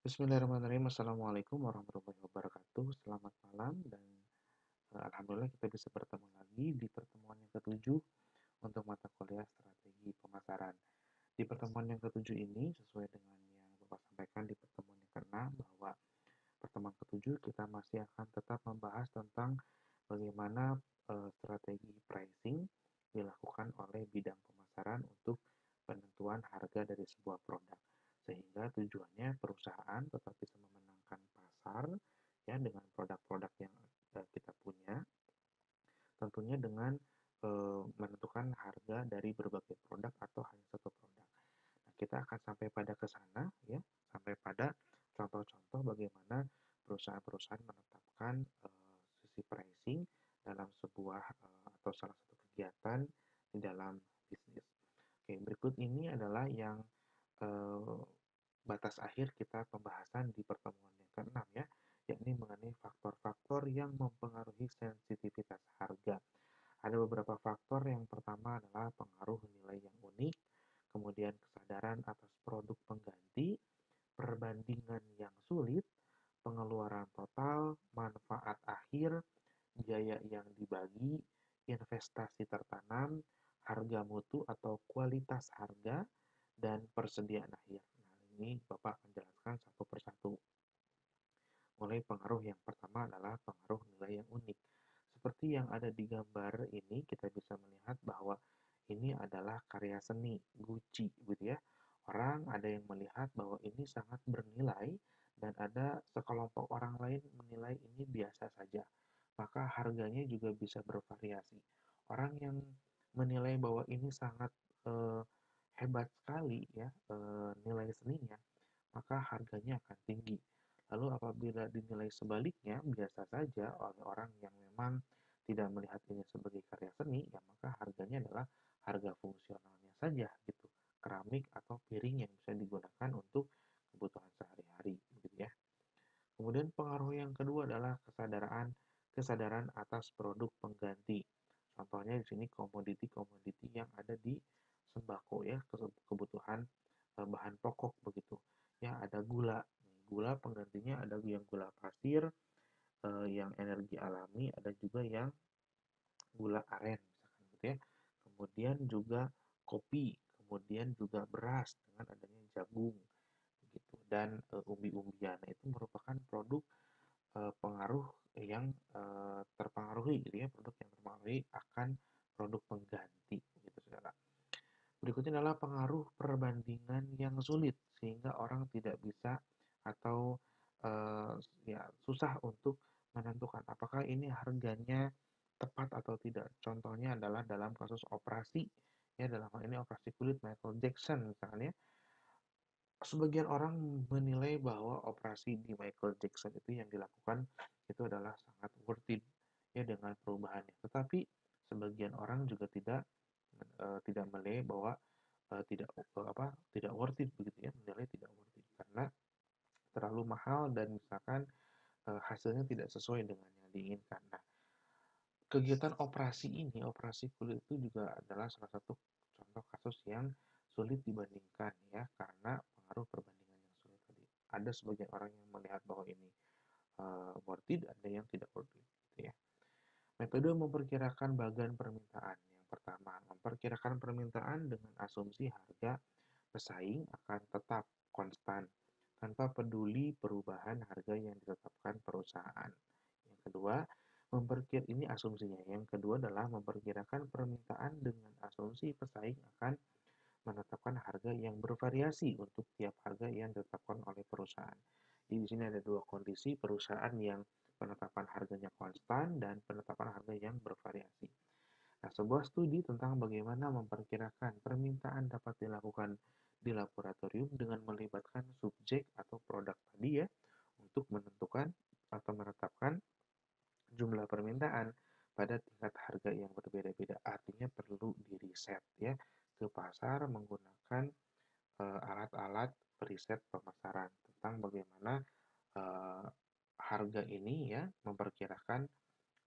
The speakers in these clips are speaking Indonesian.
Bismillahirrahmanirrahim. Assalamualaikum warahmatullahi wabarakatuh. Selamat malam dan alhamdulillah kita bisa bertemu lagi di pertemuan yang ketujuh untuk mata kuliah strategi pemasaran. Di pertemuan yang ketujuh ini sesuai dengan yang Bapak sampaikan di pertemuan yang keenam bahwa pertemuan ketujuh kita masih akan tetap membahas tentang bagaimana strategi pricing dilakukan oleh bidang pemasaran untuk penentuan harga dari sebuah produk. Sehingga tujuannya perusahaan tetap bisa memenangkan pasar ya dengan produk-produk yang kita punya, tentunya dengan menentukan harga dari berbagai produk atau hanya satu produk. Nah, kita akan sampai pada ke sana ya, sampai pada contoh-contoh bagaimana perusahaan-perusahaan menetapkan sisi pricing dalam sebuah atau salah satu kegiatan di dalam bisnis. Oke, berikut ini adalah yang eh, batas akhir kita pembahasan di pertemuan yang keenam ya, yakni mengenai faktor-faktor yang mempengaruhi sensitivitas harga. Ada beberapa faktor. Yang pertama adalah pengaruh nilai yang unik, kemudian kesadaran atas produk pengganti, perbandingan yang sulit, pengeluaran total, manfaat akhir, biaya yang dibagi, investasi tertanam, harga mutu atau kualitas harga, dan persediaan akhir. Nah, ini Bapak akan jelaskan satu persatu. Mulai pengaruh yang pertama adalah pengaruh nilai yang unik. Seperti yang ada di gambar ini, kita bisa melihat bahwa ini adalah karya seni Gucci, gitu ya. Orang ada yang melihat bahwa ini sangat bernilai dan ada sekelompok orang lain menilai ini biasa saja. Maka harganya juga bisa bervariasi. Orang yang menilai bahwa ini sangat eh, hebat sekali ya nilai seninya, maka harganya akan tinggi. Lalu apabila dinilai sebaliknya, biasa saja oleh orang yang memang tidak melihat ini sebagai karya seni, ya maka harganya adalah harga fungsionalnya saja gitu. Keramik atau piring yang bisa digunakan untuk kebutuhan sehari-hari gitu ya. Kemudian pengaruh yang kedua adalah kesadaran atas produk pengganti. Contohnya di sini komoditi-komoditi yang ada di sembako ya, kebutuhan bahan pokok begitu. Ya, ada gula. Gula penggantinya ada yang gula pasir, yang energi alami, ada juga yang gula aren misalkan gitu ya. Kemudian juga kopi, kemudian juga beras dengan adanya jagung gitu dan umbi-umbian. Nah, itu merupakan produk pengaruh yang terpengaruhi gitu ya, produk yang terpengaruhi akan produk pengganti gitu saudara. Berikutnya adalah pengaruh perbandingan yang sulit sehingga orang tidak bisa atau eh, ya susah untuk menentukan apakah ini harganya tepat atau tidak. Contohnya adalah dalam kasus operasi ya, dalam hal ini operasi kulit Michael Jackson misalnya. Sebagian orang menilai bahwa operasi di Michael Jackson itu yang dilakukan itu adalah sangat worth it ya dengan perubahannya. Tetapi sebagian orang juga tidak menilai bahwa tidak worth it begitu ya, menilai tidak worth it karena terlalu mahal dan misalkan hasilnya tidak sesuai dengan yang diinginkan. Nah, kegiatan operasi ini, operasi kulit itu juga adalah salah satu contoh kasus yang sulit dibandingkan ya karena pengaruh perbandingan yang sulit tadi. Ada sebagian orang yang melihat bahwa ini worth it, ada yang tidak worth it gitu ya. Metode memperkirakan bagan permintaan. Yang pertama, memperkirakan permintaan dengan asumsi harga pesaing akan tetap konstan tanpa peduli perubahan harga yang ditetapkan perusahaan. Yang kedua, ini asumsinya. Yang kedua adalah memperkirakan permintaan dengan asumsi pesaing akan menetapkan harga yang bervariasi untuk tiap harga yang ditetapkan oleh perusahaan. Jadi di sini ada dua kondisi, perusahaan yang penetapan harganya konstan dan penetapan harga yang bervariasi. Nah, sebuah studi tentang bagaimana memperkirakan permintaan dapat dilakukan di laboratorium dengan melibatkan subjek atau produk tadi ya, untuk menentukan atau menetapkan jumlah permintaan pada tingkat harga yang berbeda-beda. Artinya perlu diriset ya ke pasar menggunakan alat-alat periset pemasaran tentang bagaimana uh, harga ini ya memperkirakan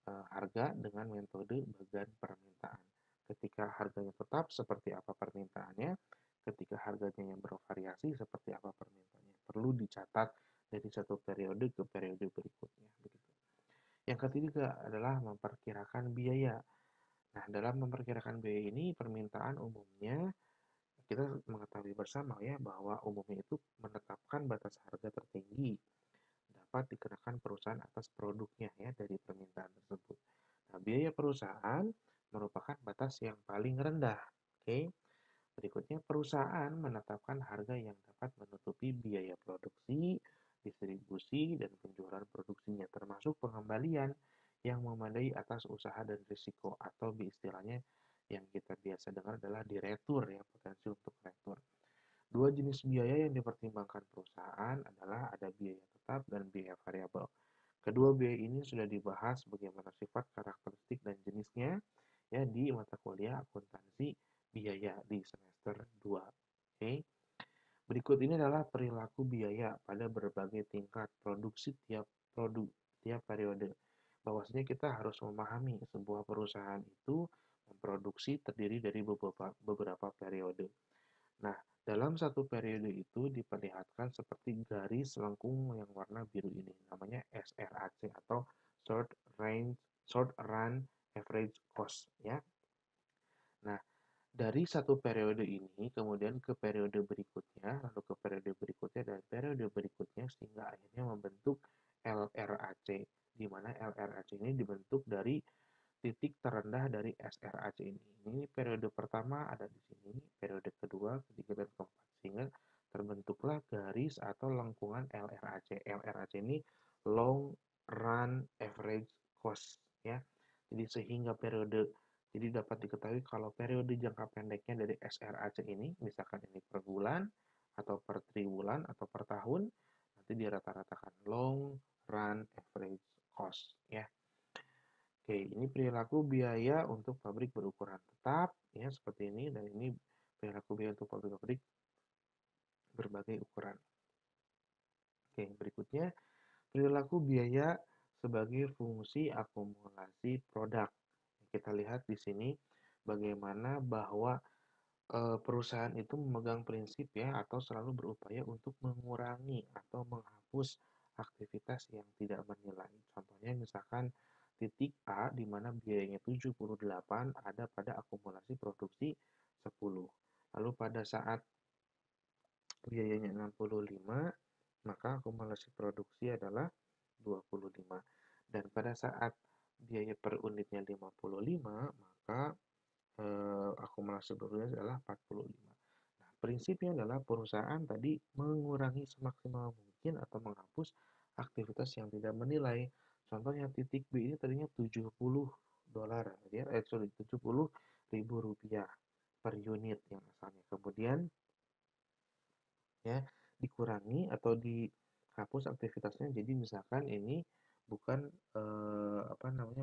harga dengan metode bagan permintaan. Ketika harganya tetap seperti apa permintaannya, ketika harganya yang bervariasi seperti apa permintaannya. perlu dicatat dari satu periode ke periode berikutnya. Begitu. Yang ketiga adalah memperkirakan biaya. Nah, dalam memperkirakan biaya ini permintaan umumnya kita mengetahui bersama ya bahwa umumnya itu menetapkan batas harga tertinggi dapat dikenakan perusahaan atas produknya ya dari permintaan tersebut. Nah, biaya perusahaan merupakan batas yang paling rendah. Oke. Berikutnya, perusahaan menetapkan harga yang dapat menutupi biaya produksi, distribusi, dan penjualan produksinya, termasuk pengembalian yang memadai atas usaha dan risiko, atau istilahnya yang kita biasa dengar adalah diretur, ya, potensi untuk retur. Dua jenis biaya yang dipertimbangkan perusahaan adalah ada biaya tetap dan biaya variabel. Kedua biaya ini sudah dibahas bagaimana sifat, karakteristik, dan jenisnya ya di mata kuliah akuntansi biaya di semester 2. Oke. Berikut ini adalah perilaku biaya pada berbagai tingkat produksi tiap periode. Bahwasanya kita harus memahami sebuah perusahaan itu memproduksi terdiri dari beberapa periode. Nah, dalam satu periode itu diperlihatkan seperti garis lengkung yang warna biru ini, namanya SRAC atau Short Run Average Cost ya. Nah, dari satu periode ini kemudian ke periode berikutnya, lalu ke periode berikutnya dan periode berikutnya sehingga akhirnya membentuk LRAC, di mana LRAC ini dibentuk dari titik terendah dari SRAC ini. Ini periode pertama ada di sini, periode kedua, ketiga, dan keempat. Sehingga terbentuklah garis atau lengkungan LRAC. LRAC ini Long Run Average Cost. Ya. Jadi sehingga jadi dapat diketahui kalau periode jangka pendeknya dari SRAC ini, misalkan ini per bulan, atau per triwulan, atau per tahun, nanti dirata-ratakan long run average cost. Ya. Oke, ini perilaku biaya untuk pabrik berukuran tetap, ya seperti ini, dan ini perilaku biaya untuk pabrik-pabrik berbagai ukuran. Oke, berikutnya perilaku biaya sebagai fungsi akumulasi produk. Kita lihat di sini bagaimana bahwa perusahaan itu memegang prinsip ya atau selalu berupaya untuk mengurangi atau menghapus aktivitas yang tidak bernilai. Contohnya misalkan titik A di mana biayanya 78 ada pada akumulasi produksi 10. Lalu pada saat biayanya 65 maka akumulasi produksi adalah 25. Dan pada saat biaya per unitnya 55 maka akumulasi produksi adalah 45. Nah, prinsipnya adalah perusahaan tadi mengurangi semaksimal mungkin atau menghapus aktivitas yang tidak menilai. Contohnya titik B ini tadinya 70 dolar ya, 70 ribu rupiah per unit yang asalnya. Kemudian ya dikurangi atau dihapus aktivitasnya jadi misalkan ini bukan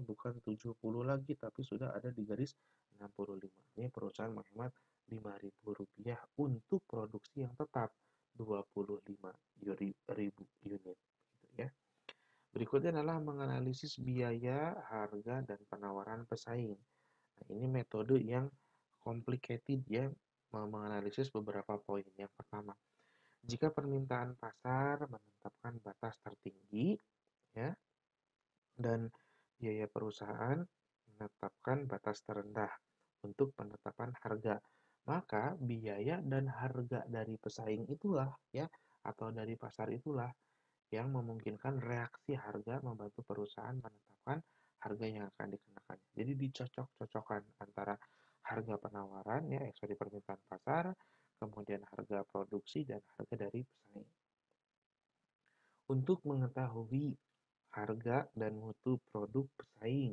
bukan 70 lagi tapi sudah ada di garis 65. Ini perusahaan menghemat Rp5.000 untuk produksi yang tetap 25.000 unit gitu ya. Berikutnya adalah menganalisis biaya, harga, dan penawaran pesaing. Nah, ini metode yang complicated ya, menganalisis beberapa poin. Yang pertama, jika permintaan pasar menetapkan batas tertinggi, ya, dan biaya perusahaan menetapkan batas terendah untuk penetapan harga, maka biaya dan harga dari pesaing itulah, ya, atau dari pasar itulah yang memungkinkan reaksi harga membantu perusahaan menetapkan harga yang akan dikenakan. Jadi dicocok-cocokkan antara harga penawaran ya ekspor permintaan pasar, kemudian harga produksi dan harga dari pesaing. Untuk mengetahui harga dan mutu produk pesaing,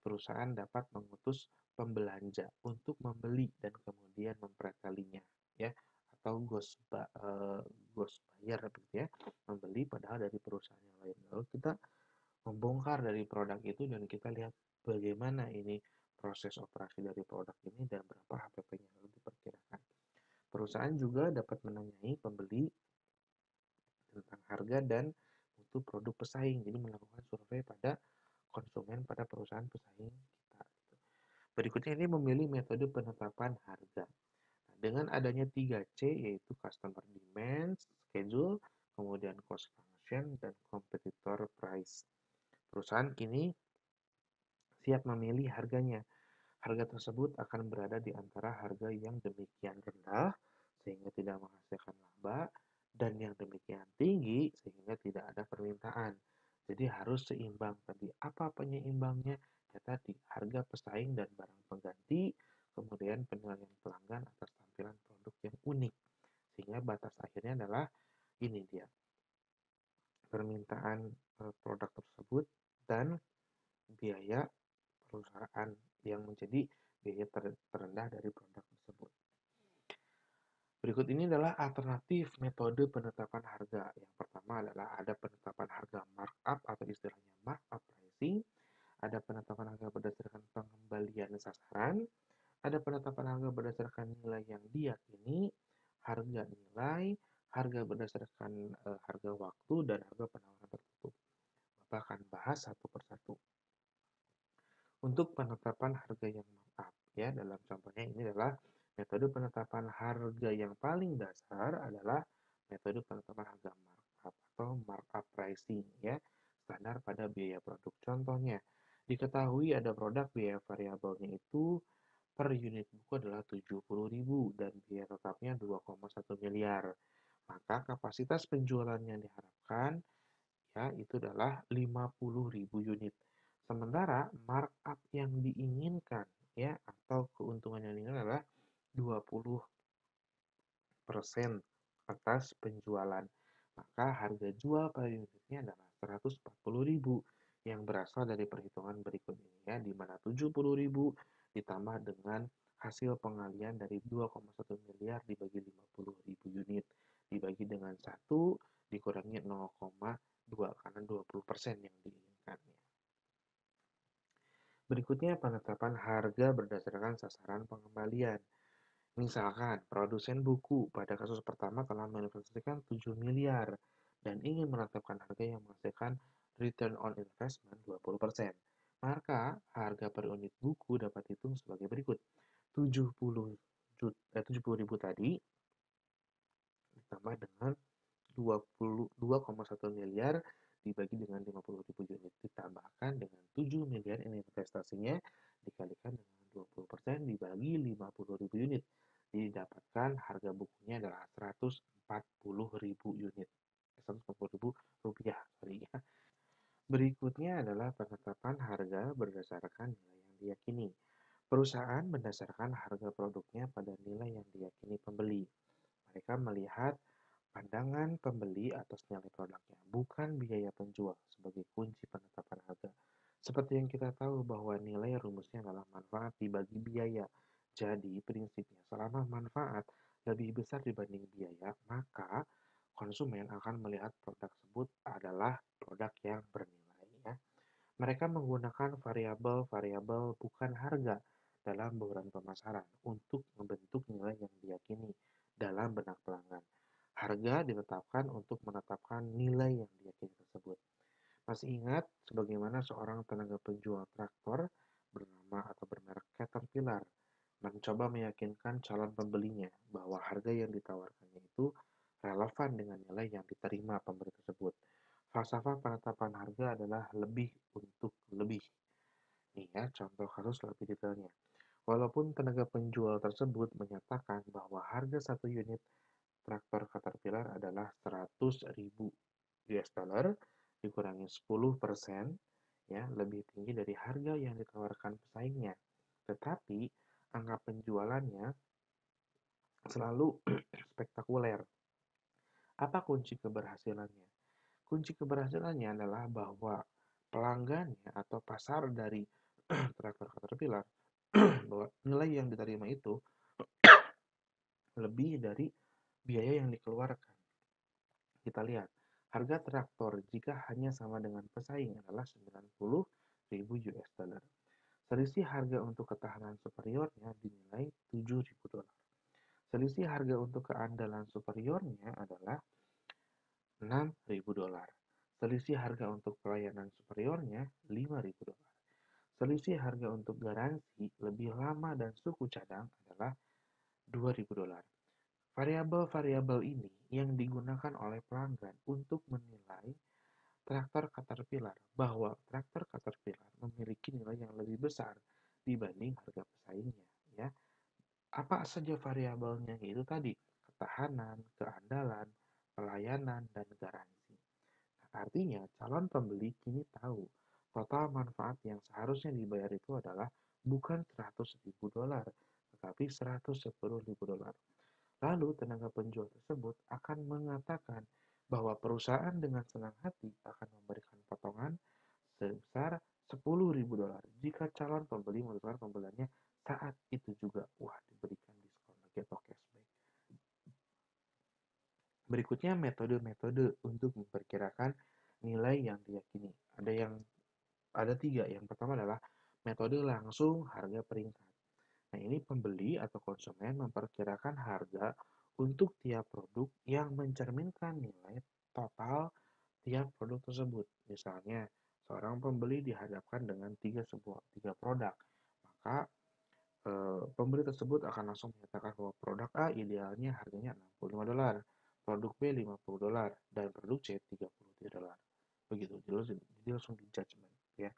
perusahaan dapat mengutus pembelanja untuk membeli dan kemudian mempretelinya ya atau ghost buyer gitu ya, membeli padahal dari perusahaan yang lain. Lalu kita membongkar dari produk itu dan kita lihat bagaimana ini proses operasi dari produk ini dan berapa HPP-nya lalu diperkirakan. Perusahaan juga dapat menanyai pembeli tentang harga dan mutu produk pesaing. Jadi melakukan survei pada konsumen pada perusahaan pesaing kita. Berikutnya ini memilih metode penetapan harga. Nah, dengan adanya 3C yaitu customer demand, schedule, kemudian cost function, dan competitor price. Perusahaan kini siap memilih harganya. Harga tersebut akan berada di antara harga yang demikian rendah sehingga tidak menghasilkan laba dan yang demikian tinggi sehingga tidak ada permintaan. Jadi harus seimbang tadi. Apa penyeimbangnya? Ya tadi, harga pesaing dan barang pengganti, kemudian penilaian pelanggan atas tampilan produk yang unik. Sehingga batas akhirnya adalah ini dia, permintaan produk tersebut dan biaya perusahaan yang menjadi biaya terendah dari produk tersebut. Berikut ini adalah alternatif metode penetapan harga. Yang pertama adalah ada penetapan harga markup atau istilahnya markup pricing, ada penetapan harga berdasarkan pengembalian sasaran, ada penetapan harga berdasarkan nilai yang diyakini, harga nilai, harga berdasarkan harga waktu, dan harga penawaran tertutup. Bapak akan bahas satu persatu. Untuk penetapan harga yang markup, ya, dalam contohnya ini adalah metode penetapan harga yang paling dasar adalah metode penetapan harga markup atau markup pricing, ya, standar pada biaya produk. Contohnya, diketahui ada produk biaya variabelnya itu per unit buku adalah 70.000 dan biaya tetapnya 2,1 miliar. Maka kapasitas penjualan yang diharapkan ya itu adalah 50.000 unit. Sementara markup yang diinginkan ya atau keuntungan yang diinginkan adalah 20% atas penjualan. Maka harga jual per unitnya adalah 140.000 yang berasal dari perhitungan berikut ini ya, di mana 70.000 ditambah dengan hasil pengalian dari 2,1 miliar dibagi 50.000 unit dibagi dengan 1 dikurangi 0,2 karena 20% yang diinginkannya. Berikutnya penetapan harga berdasarkan sasaran pengembalian. Misalkan, produsen buku pada kasus pertama telah menginvestasikan 7 miliar dan ingin menetapkan harga yang menghasilkan return on investment 20%. Maka, harga per unit buku dapat dihitung sebagai berikut. 70.000 tadi ditambah dengan 22,1 miliar dibagi dengan 50.000 unit ditambahkan dengan 7 miliar ini investasinya dikalikan dengan 20% dibagi 50.000 unit didapatkan harga bukunya adalah 140.000 unit 140.000 rupiah sorry ya. Berikutnya adalah penetapan harga berdasarkan nilai yang diyakini. Perusahaan berdasarkan harga produknya pada nilai yang diyakini pembeli. Mereka melihat pandangan pembeli atas nilai produknya, bukan biaya penjual sebagai kunci penetapan harga. Seperti yang kita tahu bahwa nilai rumusnya adalah manfaat dibagi biaya. Jadi prinsipnya selama manfaat lebih besar dibanding biaya, maka konsumen akan melihat produk tersebut adalah produk yang bernilai. Ya. Mereka menggunakan variabel-variabel bukan harga dalam bauran pemasaran untuk membentuk nilai yang diyakini dalam benak pelanggan. Harga ditetapkan untuk menetapkan nilai yang diyakini tersebut. Masih ingat sebagaimana seorang tenaga penjual traktor bernama atau bermerek Caterpillar mencoba meyakinkan calon pembelinya bahwa harga yang ditawarkannya itu relevan dengan nilai yang diterima pembeli tersebut. Falsafah penetapan harga adalah lebih untuk lebih. Nih ya, contoh kasus lebih detailnya. Walaupun tenaga penjual tersebut menyatakan bahwa harga satu unit traktor Caterpillar adalah 100.000 US dollar dikurangi 10% ya, lebih tinggi dari harga yang ditawarkan pesaingnya. Tetapi angka penjualannya selalu spektakuler. Apa kunci keberhasilannya? Kunci keberhasilannya adalah bahwa pelanggannya atau pasar dari traktor Caterpillar bahwa nilai yang diterima itu lebih dari biaya yang dikeluarkan. Kita lihat, harga traktor jika hanya sama dengan pesaing adalah 90.000 US dollar. Selisih harga untuk ketahanan superiornya dinilai 7.000 dolar. Selisih harga untuk keandalan superiornya adalah 6.000 dolar. Selisih harga untuk pelayanan superiornya 5.000 dolar. Selisih harga untuk garansi lebih lama dan suku cadang adalah 2.000 dolar. Variabel-variabel ini yang digunakan oleh pelanggan untuk menilai traktor Caterpillar bahwa traktor Caterpillar memiliki nilai yang lebih besar dibanding harga pesaingnya, ya. Apa saja variabelnya? Yaitu tadi ketahanan, keandalan, pelayanan, dan garansi. Nah, artinya calon pembeli kini tahu total manfaat yang seharusnya dibayar itu adalah bukan 100.000 dolar, tetapi 110.000 dolar. Lalu tenaga penjual tersebut akan mengatakan bahwa perusahaan dengan senang hati akan memberikan potongan sebesar 10.000 dolar jika calon pembeli memutuskan pembeliannya saat itu juga. Wah, diberikan diskon lagi atau cashback. Berikutnya metode-metode untuk memperkirakan nilai yang diyakini. Ada tiga. Yang pertama adalah metode langsung harga peringkat. Nah, ini pembeli atau konsumen memperkirakan harga untuk tiap produk yang mencerminkan nilai total tiap produk tersebut. Misalnya, seorang pembeli dihadapkan dengan tiga produk, maka pembeli tersebut akan langsung menyatakan bahwa produk A idealnya harganya 65 dolar, produk B 50 dolar, dan produk C 33 dolar. Begitu, jadi langsung di judgment, ya.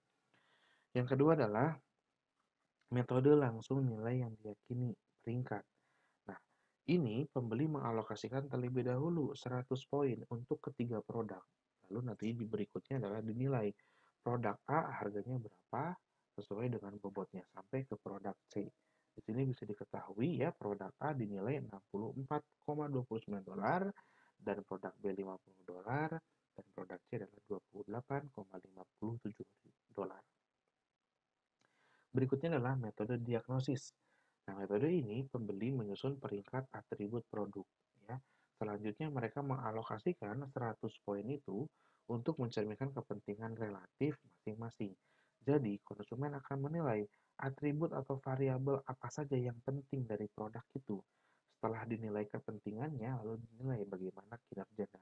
Yang kedua adalah metode langsung nilai yang diyakini peringkat. Nah, ini pembeli mengalokasikan terlebih dahulu 100 poin untuk ketiga produk. Lalu nanti di berikutnya adalah dinilai produk A harganya berapa sesuai dengan bobotnya sampai ke produk C. Di sini bisa diketahui ya produk A dinilai 64,29 dolar dan produk B 50 dolar dan produk C adalah 28,57 dolar. Berikutnya adalah metode diagnosis. Nah, metode ini pembeli menyusun peringkat atribut produk, ya. Selanjutnya mereka mengalokasikan 100 poin itu untuk mencerminkan kepentingan relatif masing-masing. Jadi, konsumen akan menilai atribut atau variabel apa saja yang penting dari produk itu. Setelah dinilai kepentingannya, lalu dinilai bagaimana kinerjanya.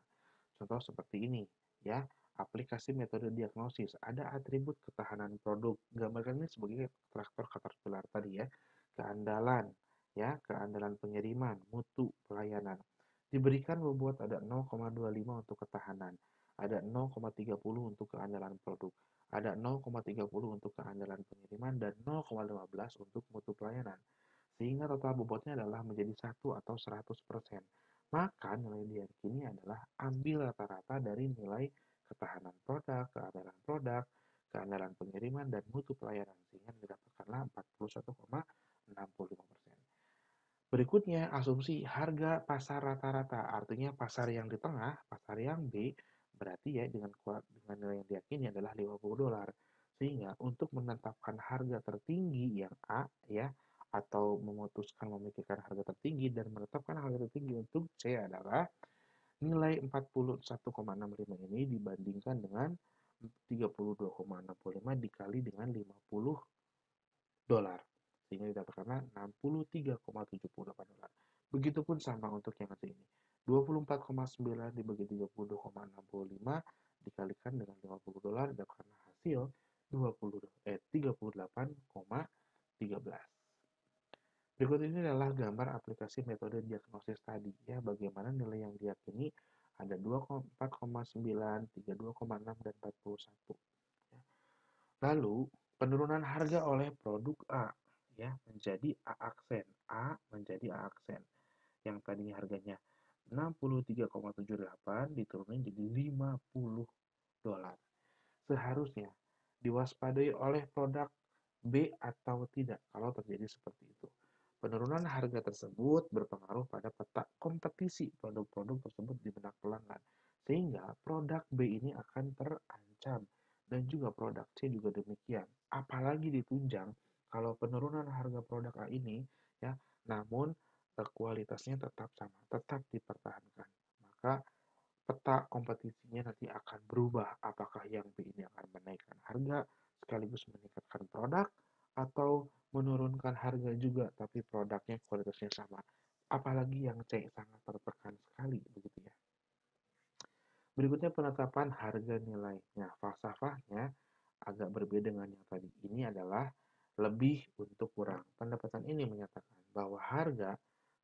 Contoh seperti ini, ya. Aplikasi metode diagnosis, ada atribut ketahanan produk. Gambarkan ini sebagai traktor Caterpillar tadi ya. Keandalan, ya, keandalan pengiriman, mutu, pelayanan. Diberikan bobot ada 0,25 untuk ketahanan, ada 0,30 untuk keandalan produk, ada 0,30 untuk keandalan pengiriman, dan 0,15 untuk mutu pelayanan. Sehingga total bobotnya adalah menjadi 1 atau 100%. Maka nilai diyakini adalah ambil rata-rata dari nilai ketahanan produk, keandalan pengiriman, dan mutu pelayanan, sehingga didapatkanlah 41,65%. Berikutnya, asumsi harga pasar rata-rata, artinya pasar yang di tengah, pasar yang B, berarti ya dengan nilai yang diyakini adalah 50 dolar. Sehingga untuk menetapkan harga tertinggi yang A ya, atau memutuskan memikirkan harga tertinggi dan menetapkan harga tertinggi untuk C adalah nilai 41,65 ini dibandingkan dengan 32,65 dikali dengan 50 dolar. Sehingga didapatkan 63,78 dolar. Begitupun sama untuk yang satu ini. 24,9 dibagi 32,65 dikalikan dengan 50 dolar didapatkan hasil 38,13. Berikut ini adalah gambar aplikasi metode diagnosis tadi ya, bagaimana nilai yang diyakini ada 4,9, 32,6 dan 41. Ya. Lalu penurunan harga oleh produk A ya menjadi A aksen. A menjadi A aksen. Yang tadinya harganya 63,78 diturunin jadi 50 dolar. Seharusnya diwaspadai oleh produk B atau tidak kalau terjadi seperti itu. Penurunan harga tersebut berpengaruh pada peta kompetisi produk-produk tersebut di benak pelanggan, sehingga produk B ini akan terancam dan juga produk C juga demikian. Apalagi ditunjang kalau penurunan harga produk A ini ya, namun kualitasnya tetap sama, tetap dipertahankan. Maka peta kompetisinya nanti akan berubah. Apakah yang B ini akan menaikkan harga sekaligus meningkatkan produk atau menurunkan harga juga tapi produknya kualitasnya sama. Apalagi yang C sangat tertekan sekali begitu ya. Berikutnya penetapan harga nilai. Nah, falsafahnya agak berbeda dengan yang tadi. Ini adalah lebih untuk kurang. Pendapatan ini menyatakan bahwa harga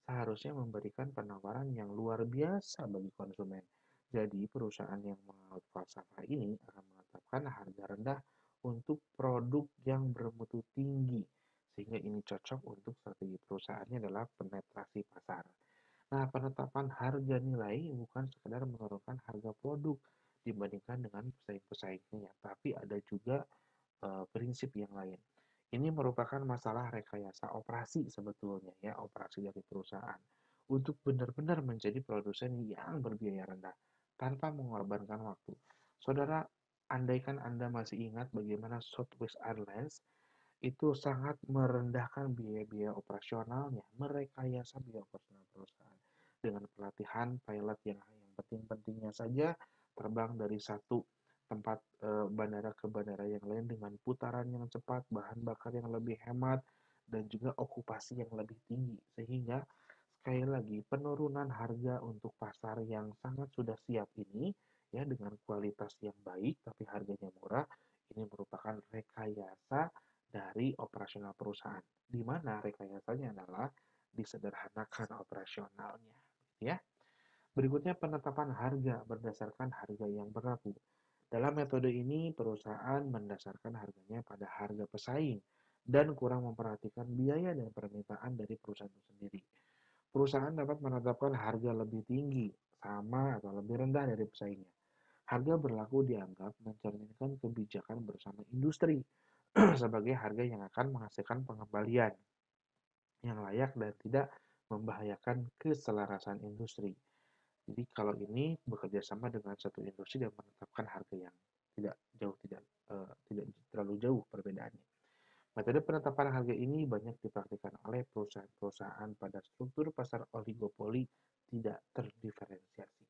seharusnya memberikan penawaran yang luar biasa bagi konsumen. Jadi, perusahaan yang menganut falsafah ini akan menetapkan harga rendah untuk produk yang bermutu tinggi, sehingga ini cocok untuk strategi perusahaannya adalah penetrasi pasar. Nah, penetapan harga nilai bukan sekedar menurunkan harga produk dibandingkan dengan pesaing-pesaingnya, tapi ada juga prinsip yang lain. Ini merupakan masalah rekayasa operasi sebetulnya ya, operasi dari perusahaan untuk benar-benar menjadi produsen yang berbiaya rendah tanpa mengorbankan waktu. Saudara, andaikan Anda masih ingat bagaimana Southwest Airlines itu sangat merendahkan biaya-biaya operasionalnya, merekayasa biaya operasional perusahaan dengan pelatihan pilot yang penting-pentingnya saja terbang dari satu tempat bandara ke bandara yang lain dengan putaran yang cepat, bahan bakar yang lebih hemat, dan juga okupasi yang lebih tinggi. Sehingga sekali lagi penurunan harga untuk pasar yang sangat sudah siap ini ya dengan kualitas yang baik tapi harganya murah ini merupakan rekayasa dari operasional perusahaan, di mana rekayasanya adalah disederhanakan operasionalnya, ya. Berikutnya penetapan harga berdasarkan harga yang berlaku. Dalam metode ini, perusahaan mendasarkan harganya pada harga pesaing dan kurang memperhatikan biaya dan permintaan dari perusahaan itu sendiri. Perusahaan dapat menetapkan harga lebih tinggi, sama atau lebih rendah dari pesaingnya. Harga berlaku dianggap mencerminkan kebijakan bersama industri sebagai harga yang akan menghasilkan pengembalian yang layak dan tidak membahayakan keselarasan industri. Jadi kalau ini bekerja sama dengan satu industri dan menetapkan harga yang tidak terlalu jauh perbedaannya. Metode penetapan harga ini banyak dipraktikkan oleh perusahaan-perusahaan pada struktur pasar oligopoli tidak terdiferensiasi.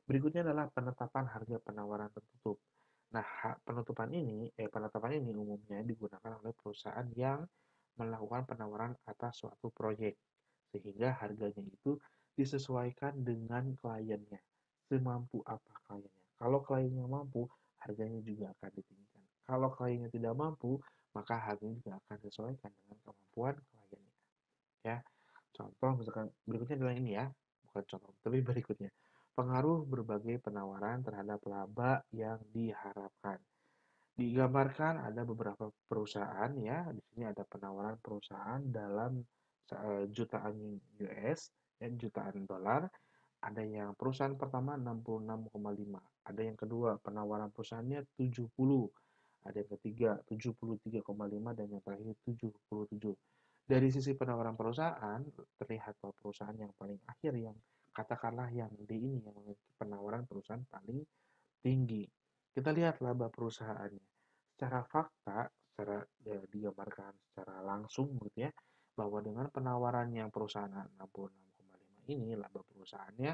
Berikutnya adalah penetapan harga penawaran tertutup. Nah, penetapan ini umumnya digunakan oleh perusahaan yang melakukan penawaran atas suatu proyek, sehingga harganya itu disesuaikan dengan kliennya, semampu apa kliennya. Kalau kliennya mampu, harganya juga akan ditinggikan. Kalau kliennya tidak mampu, maka harganya juga akan disesuaikan dengan kemampuan kliennya. Ya, contoh misalkan berikutnya adalah ini ya, bukan contoh, tapi berikutnya. Pengaruh berbagai penawaran terhadap laba yang diharapkan. Digambarkan ada beberapa perusahaan ya, di sini ada penawaran perusahaan dalam jutaan US, ya, jutaan dolar. Ada yang perusahaan pertama 66,5, ada yang kedua penawaran perusahaannya 70, ada yang ketiga 73,5 dan yang terakhir 77. Dari sisi penawaran perusahaan terlihat bahwa perusahaan yang paling akhir yang katakanlah yang D ini yang memiliki penawaran perusahaan paling tinggi. Kita lihat laba perusahaannya. Secara fakta, secara digambarkan secara langsung gitu ya, bahwa dengan penawaran yang perusahaan 66,5 ini laba perusahaannya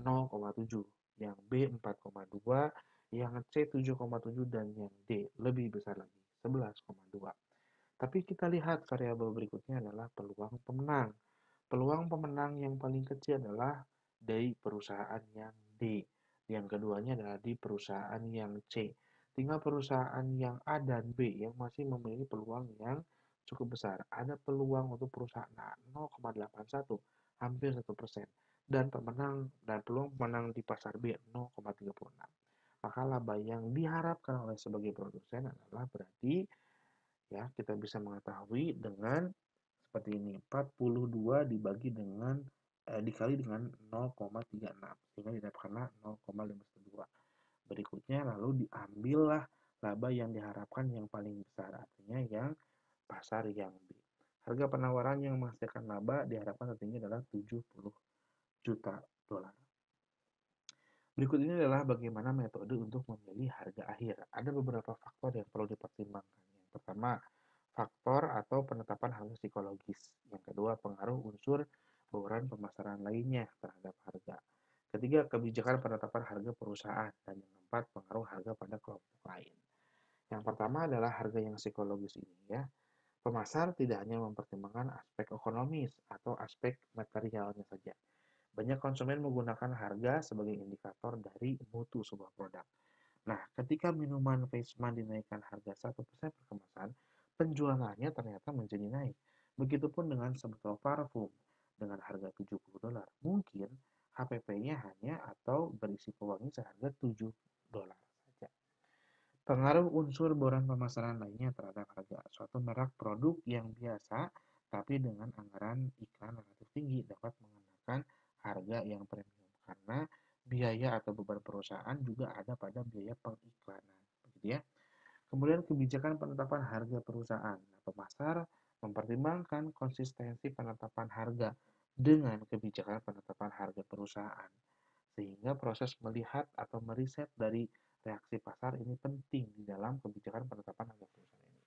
0,7, yang B 4,2, yang C 7,7 dan yang D lebih besar lagi 11,2. Tapi kita lihat variabel berikutnya adalah peluang pemenang. Peluang pemenang yang paling kecil adalah dari perusahaan yang D. Yang keduanya adalah di perusahaan yang C. Tinggal perusahaan yang A dan B yang masih memiliki peluang yang cukup besar. Ada peluang untuk perusahaan A 0,81, hampir 1%. Dan peluang pemenang di pasar B 0,36. Maka laba yang diharapkan oleh sebagai produsen adalah berarti ya kita bisa mengetahui dengan seperti ini 42 dikali dengan 0,36 sehingga didapatkanlah 0,52. Berikutnya lalu diambillah laba yang diharapkan yang paling besar artinya yang pasar yang B. Harga penawaran yang menghasilkan laba diharapkan tertinggi adalah 70 juta dolar. Berikut ini adalah bagaimana metode untuk memilih harga akhir. Ada beberapa faktor yang perlu dipertimbangkan. Yang pertama, faktor atau penetapan harga psikologis. Yang kedua, pengaruh unsur bauran pemasaran lainnya terhadap harga. Ketiga, kebijakan penetapan harga perusahaan. Dan yang keempat, pengaruh harga pada kelompok lain. Yang pertama adalah harga yang psikologis ini ya. Pemasar tidak hanya mempertimbangkan aspek ekonomis atau aspek materialnya saja. Banyak konsumen menggunakan harga sebagai indikator dari mutu sebuah produk. Nah, ketika minuman Weissman dinaikkan harga 1% per kemasan, penjualannya ternyata menjadi naik. Begitupun dengan sebotol parfum. dengan harga $70, mungkin HPP-nya hanya atau berisi pewangi seharga $7 saja. Pengaruh unsur boran pemasaran lainnya terhadap harga. Suatu merek produk yang biasa tapi dengan anggaran iklan relatif tinggi dapat mengenakan harga yang premium karena biaya atau beban perusahaan juga ada pada biaya pengiklanan, begitu ya. Kemudian kebijakan penetapan harga perusahaan. Nah, pemasar mempertimbangkan konsistensi penetapan harga dengan kebijakan penetapan harga perusahaan. Sehingga proses melihat atau meriset dari reaksi pasar ini penting di dalam kebijakan penetapan harga perusahaan ini.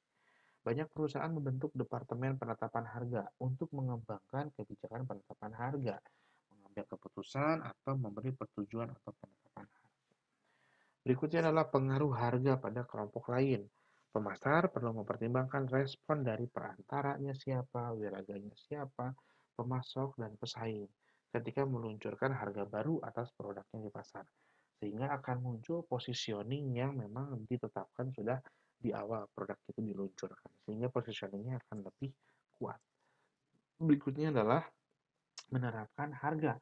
Banyak perusahaan membentuk departemen penetapan harga untuk mengembangkan kebijakan penetapan harga, mengambil keputusan atau memberi persetujuan atau penetapan harga. Berikutnya adalah pengaruh harga pada kelompok lain. Pemasar perlu mempertimbangkan respon dari perantaranya siapa, wiraganya siapa, pemasok, dan pesaing ketika meluncurkan harga baru atas produknya di pasar. Sehingga akan muncul positioning yang memang ditetapkan sudah di awal produk itu diluncurkan. Sehingga positioningnya akan lebih kuat. Berikutnya adalah menerapkan harga.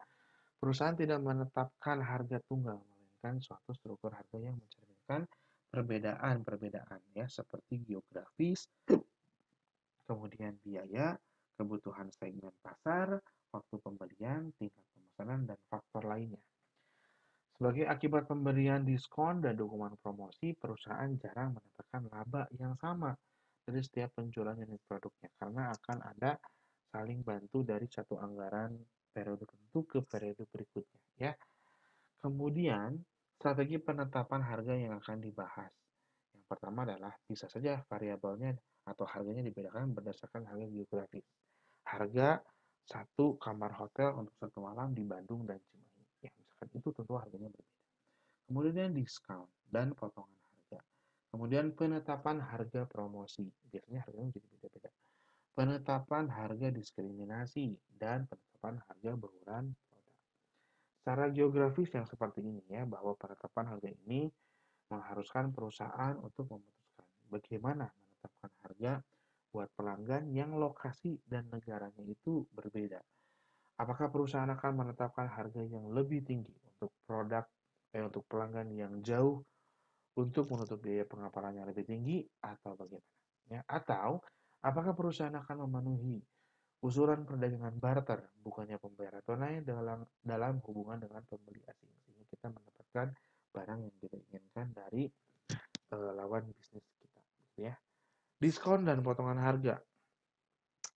Perusahaan tidak menetapkan harga tunggal, melainkan suatu struktur harga yang mencerminkan perbedaan-perbedaan ya, seperti geografis, kemudian biaya, kebutuhan segmen pasar, waktu pembelian, tingkat pemesanan, dan faktor lainnya. Sebagai akibat pemberian diskon dan dukungan promosi, perusahaan jarang mendapatkan laba yang sama dari setiap penjualan unit produknya karena akan ada saling bantu dari satu anggaran periode tertentu ke periode berikutnya ya. Kemudian, strategi penetapan harga yang akan dibahas. Yang pertama adalah bisa saja variabelnya atau harganya dibedakan berdasarkan harga geografis. Harga satu kamar hotel untuk satu malam di Bandung dan Cimahi. Ya, misalkan itu tentu harganya berbeda. Kemudian diskon dan potongan harga. Kemudian penetapan harga promosi. Biasanya harganya jadi beda-beda. Penetapan harga diskriminasi dan penetapan harga berulang produk. Secara geografis yang seperti ini ya, bahwa penetapan harga ini mengharuskan perusahaan untuk memutuskan bagaimana menetapkan harga buat pelanggan yang lokasi dan negaranya itu berbeda. Apakah perusahaan akan menetapkan harga yang lebih tinggi untuk untuk pelanggan yang jauh untuk menutup biaya pengapalan yang lebih tinggi atau bagaimana? Ya, atau apakah perusahaan akan memenuhi usulan perdagangan barter, bukannya pembayaran tunai dalam hubungan dengan pembeli asing, sehingga kita mendapatkan barang yang kita inginkan dari lawan bisnis kita, gitu ya. Diskon dan potongan harga.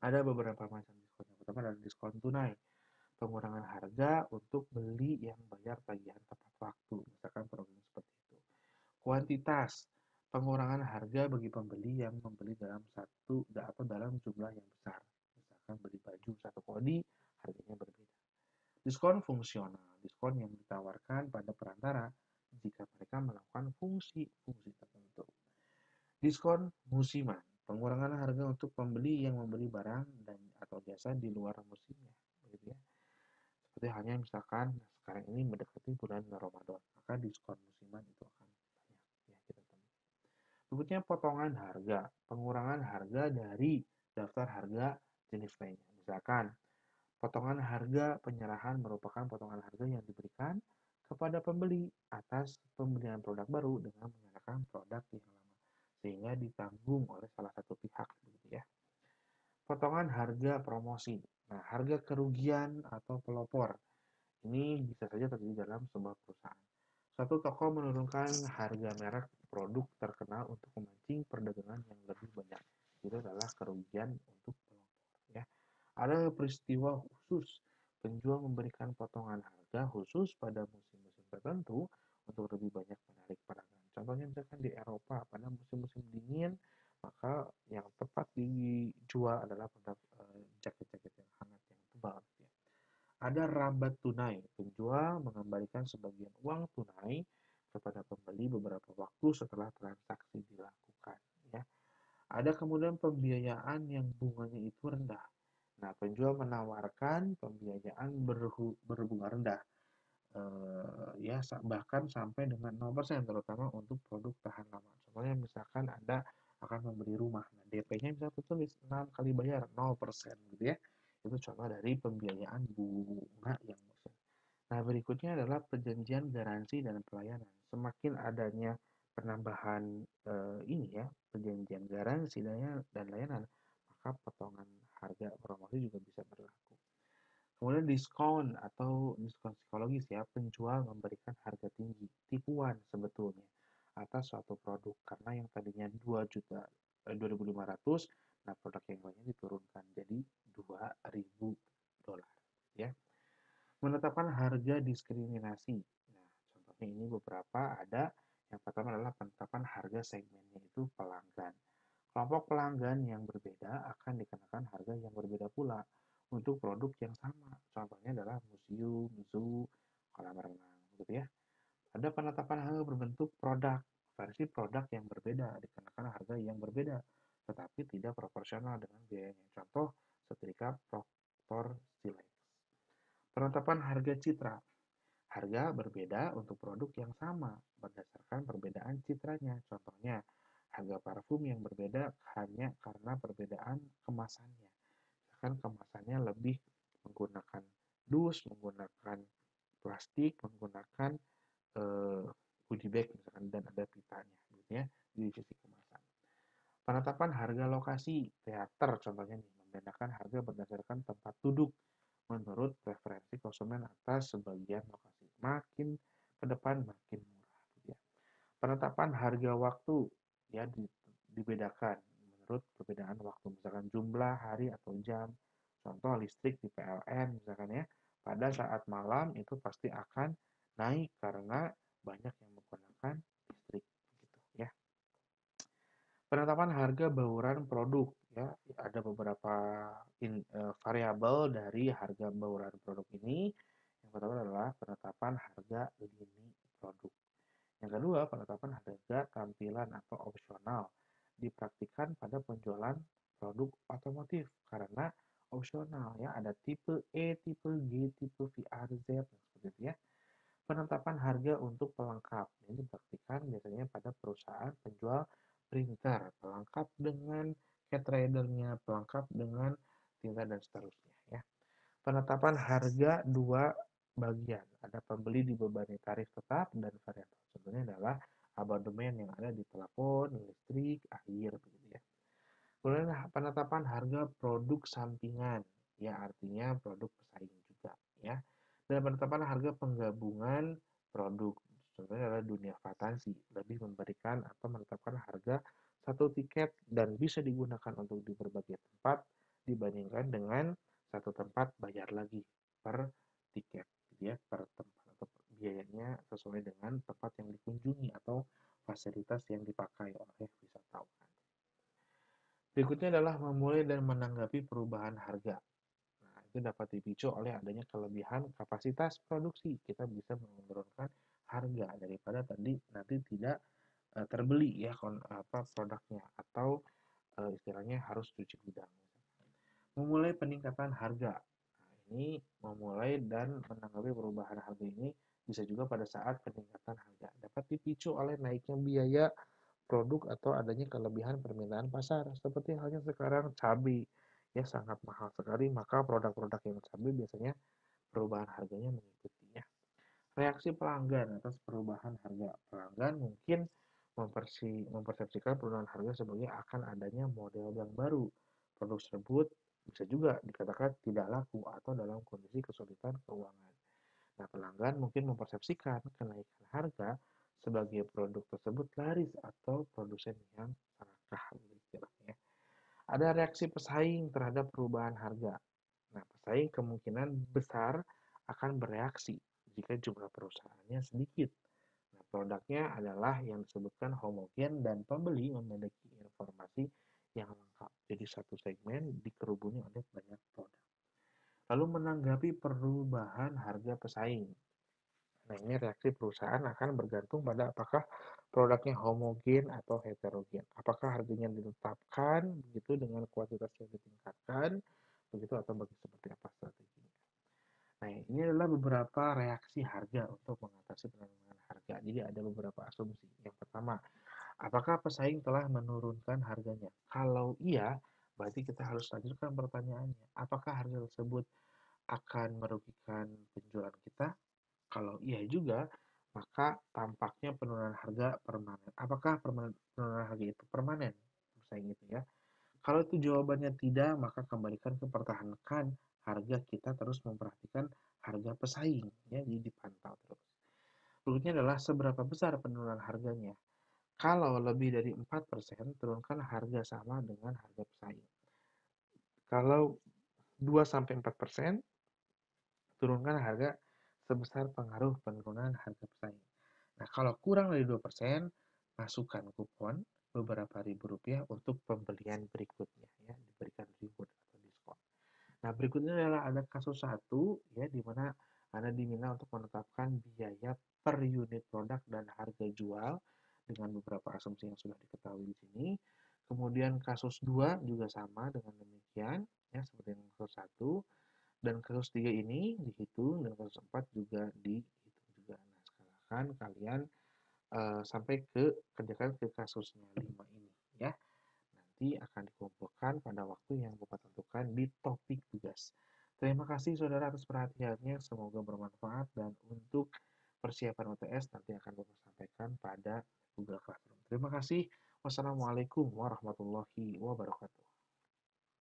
Ada beberapa macam diskon. Yang pertama adalah diskon tunai, pengurangan harga untuk beli yang bayar tagihan tepat waktu, misalkan program seperti itu. Kuantitas, pengurangan harga bagi pembeli yang membeli dalam satu atau dalam jumlah yang besar, misalkan beli baju satu kodi harganya berbeda. Diskon fungsional, diskon yang ditawarkan pada perantara jika mereka melakukan fungsi-fungsi tertentu. Diskon musiman, pengurangan harga untuk pembeli yang membeli barang dan atau jasa di luar musimnya, begitu ya. Seperti halnya misalkan sekarang ini mendekati bulan Ramadan, maka diskon musiman itu akan banyak ya kita temui. Berikutnya potongan harga, pengurangan harga dari daftar harga jenis lainnya. Misalkan potongan harga penyerahan merupakan potongan harga yang diberikan kepada pembeli atas pembelian produk baru dengan menyerahkan produk yang lama, sehingga ditanggung oleh salah satu pihak, begitu ya. Potongan harga promosi. Nah, harga kerugian atau pelopor ini bisa saja terjadi dalam sebuah perusahaan. Suatu toko menurunkan harga merek produk terkenal untuk memancing perdagangan yang lebih banyak. Itu adalah kerugian untuk pelopor. Ya. Ada peristiwa khusus, penjual memberikan potongan harga khusus pada musim-musim tertentu untuk lebih banyak menarik pelanggan. Contohnya misalkan di Eropa pada musim-musim dingin, maka yang tepat dijual adalah produk jaket-jaket yang hangat yang tebal. Ya. Ada rabat tunai, penjual mengembalikan sebagian uang tunai kepada pembeli beberapa waktu setelah transaksi dilakukan. Ya. Ada kemudian pembiayaan yang bunganya itu rendah. Nah, penjual menawarkan pembiayaan berbunga rendah, ya bahkan sampai dengan 0% terutama untuk produk tahan lama. Contohnya misalkan Anda akan membeli rumah, nah, DP-nya bisa tertulis 6 kali bayar 0% gitu ya. Itu contoh dari pembiayaan bunga yang besar. Nah, berikutnya adalah perjanjian garansi dan pelayanan. Semakin adanya penambahan ini ya, perjanjian garansi dan layanan, maka potongan harga promosi juga bisa berlaku. Kemudian diskon atau diskon psikologis ya, penjual memberikan harga tinggi, tipuan sebetulnya atas suatu produk karena yang tadinya 2.500.000, nah produk yang lainnya diturunkan jadi 2.000 dolar ya. Menetapkan harga diskriminasi. Nah, contohnya ini beberapa ada. Yang pertama adalah penetapan harga segmennya itu pelanggan. Kelompok pelanggan yang berbeda akan dikenakan harga yang berbeda pula untuk produk yang sama. Contohnya adalah museum, zoo, kolam renang, gitu ya. Ada penetapan harga berbentuk produk. Versi produk yang berbeda dikenakan harga yang berbeda, tetapi tidak proporsional dengan biayanya. Contoh, setrika Proctor Silex. Penetapan harga citra. Harga berbeda untuk produk yang sama berdasarkan perbedaan citranya. Contohnya, harga parfum yang berbeda hanya karena perbedaan kemasannya. Misalkan kemasannya lebih menggunakan dus, menggunakan plastik, menggunakan goodie bag misalkan dan ada pitanya gitu ya di sisi kemasan. Penetapan harga lokasi teater contohnya nih membedakan harga berdasarkan tempat duduk menurut preferensi konsumen atas sebagian lokasi. Makin ke depan makin murah gitu ya. Penetapan harga waktu ya dibedakan menurut perbedaan waktu misalkan jumlah hari atau jam. Contoh listrik di PLN misalkan ya. Pada saat malam itu pasti akan naik karena banyak yang menggunakan listrik gitu ya. Penetapan harga bauran produk ya, ada beberapa variabel dari harga bauran produk ini. Yang pertama adalah penetapan harga lini produk. Yang kedua, penetapan harga tampilan atau opsional dipraktikkan pada penjualan produk otomotif karena opsional ya, ada tipe E, tipe G, tipe VRZ seperti itu ya. Penetapan harga untuk pelengkap ini dipraktikkan biasanya pada perusahaan penjual printer, pelengkap dengan cat readernya, pelengkap dengan tinta dan seterusnya ya. Penetapan harga dua bagian, ada pembeli dibebani tarif tetap dan variabel. Contohnya adalah abonemen yang ada di telepon, listrik, air begitu ya. Kemudian penetapan harga produk sampingan, ya artinya produk pesaing juga ya. Dan penetapan harga penggabungan produk, contohnya adalah dunia vatansi, lebih memberikan atau menetapkan harga satu tiket dan bisa digunakan untuk di berbagai tempat dibandingkan dengan satu tempat bayar lagi per tiket, ya per tempat atau biayanya sesuai dengan tempat yang dikunjungi atau fasilitas yang dipakai oleh wisatawan. Berikutnya adalah memulai dan menanggapi perubahan harga. Nah, itu dapat dipicu oleh adanya kelebihan kapasitas produksi. Kita bisa menurunkan harga daripada tadi nanti tidak terbeli ya produknya atau istilahnya harus cuci gudang. Memulai peningkatan harga. Nah, ini memulai dan menanggapi perubahan harga ini bisa juga pada saat peningkatan harga. Dapat dipicu oleh naiknya biaya produk atau adanya kelebihan permintaan pasar. Seperti halnya sekarang cabai ya sangat mahal sekali, maka produk-produk yang cabai biasanya perubahan harganya mengikutinya. Reaksi pelanggan atas perubahan harga. Pelanggan mungkin mempersepsikan perubahan harga sebagai akan adanya model yang baru. Produk tersebut bisa juga dikatakan tidak laku atau dalam kondisi kesulitan keuangan. Nah, pelanggan mungkin mempersepsikan kenaikan harga sebagai produk tersebut laris atau produsen yang serakah istilahnya. Ada reaksi pesaing terhadap perubahan harga. Nah, pesaing kemungkinan besar akan bereaksi jika jumlah perusahaannya sedikit. Nah, produknya adalah yang disebutkan homogen dan pembeli memiliki informasi yang lengkap. Jadi satu segmen dikerubuni oleh banyak produk. Lalu menanggapi perubahan harga pesaing. Nah, ini reaksi perusahaan akan bergantung pada apakah produknya homogen atau heterogen. Apakah harganya ditetapkan begitu dengan kuantitas yang ditingkatkan begitu atau seperti apa strateginya. Nah, ini adalah beberapa reaksi harga untuk mengatasi penurunan harga. Jadi ada beberapa asumsi. Yang pertama, apakah pesaing telah menurunkan harganya? Kalau iya, Berarti kita harus lanjutkan pertanyaannya, apakah harga tersebut akan merugikan penjualan kita? Kalau iya juga, maka tampaknya penurunan harga permanen. Apakah penurunan harga itu permanen? Misalnya gitu ya. Kalau itu jawabannya tidak, maka kembalikan ke pertahankan harga, kita terus memperhatikan harga pesaing, ya, jadi dipantau terus. Berikutnya adalah seberapa besar penurunan harganya. Kalau lebih dari 4%, turunkan harga sama dengan harga pesaing. Kalau 2-4%, turunkan harga sebesar pengaruh penurunan harga pesaing. Nah, kalau kurang dari 2%, masukkan kupon beberapa ribu rupiah untuk pembelian berikutnya, ya, diberikan reward atau diskon. Nah, berikutnya adalah ada kasus satu, ya, di mana Anda diminta untuk menetapkan biaya per unit produk dan harga jual dengan beberapa asumsi yang sudah diketahui di sini. Kemudian kasus 2 juga sama dengan demikian, ya, seperti yang kasus 1. Dan kasus 3 ini dihitung, dan kasus 4 juga dihitung juga. Nah, sekarang kalian sampai kerjakan ke kasusnya 5 ini, ya. Nanti akan dikumpulkan pada waktu yang Bapak tentukan di topik tugas. Terima kasih saudara atas perhatiannya, semoga bermanfaat, dan untuk persiapan UTS nanti akan Bapak sampaikan pada Google Classroom. Terima kasih. Wassalamualaikum warahmatullahi wabarakatuh.